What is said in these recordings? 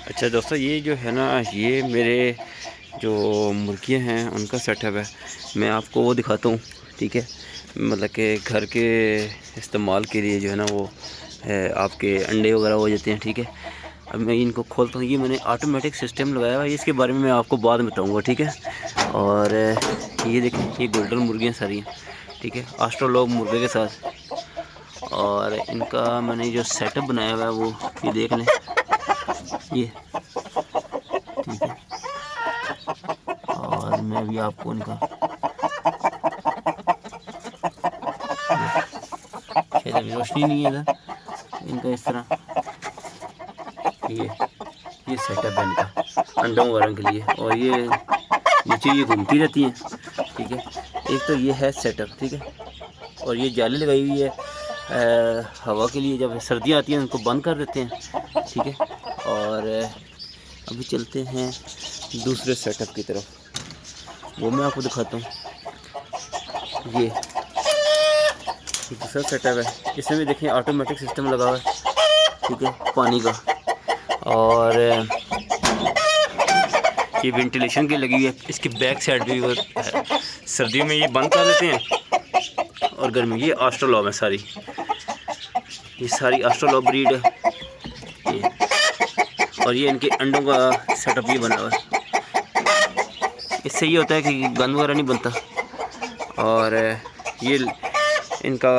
अच्छा दोस्तों, ये जो है ना, ये मेरे जो मुर्गियाँ हैं उनका सेटअप है। मैं आपको वो दिखाता हूँ, ठीक है। मतलब कि घर के इस्तेमाल के लिए जो है ना वो आपके अंडे वगैरह हो जाते हैं, ठीक है। अब मैं इनको खोलता हूँ। ये मैंने ऑटोमेटिक सिस्टम लगाया हुआ है, इसके बारे में मैं आपको बाद में बताऊँगा, ठीक है। और ये देखें, ये गोल्डन मुर्गियाँ सारी हैं, ठीक है, ऑस्ट्रेलोप मुर्गे के साथ। और इनका मैंने जो सेटअप बनाया हुआ है वो ये देख लें, ये ठीक है। और मैं भी आपको इनका शायद अभी रोशनी नहीं है इधर, इनका इस तरह ये सेटअप है इनका अंडों वगैरह के लिए। और ये नीचे ये घूमती रहती हैं, ठीक है। एक तो ये है सेटअप, ठीक है। और ये जाली लगाई हुई है हवा के लिए, जब सर्दियाँ आती हैं उनको बंद कर देते हैं, ठीक है। और अभी चलते हैं दूसरे सेटअप की तरफ, वो मैं आपको दिखाता हूँ। ये दूसरा सेटअप है, इसमें भी देखें ऑटोमेटिक सिस्टम लगा हुआ है, ठीक है, पानी का। और ये वेंटिलेशन की लगी हुई है, इसकी बैक साइड भी वो है। सर्दियों में ये बंद कर देते हैं और गर्मी। ये ऑस्ट्रेलोप है सारी, ये सारी ऑस्ट्रेलोप ब्रीड है ये। और ये इनके अंडों का सेटअप ये बना हुआ है। इससे ये होता है कि गंद वगैरह नहीं बनता। और ये इनका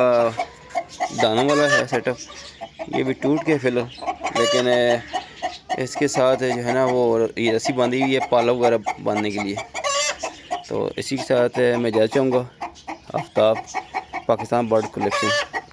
दानों वाला है सेटअप, ये भी टूट के फिलहाल, लेकिन इसके साथ जो है ना वो ये रस्सी बांधी हुई है पाला वगैरह बांधने के लिए। तो इसी के साथ मैं जाना चाहूँगा आफ्ताब पाकिस्तान बर्ड कलेक्शन।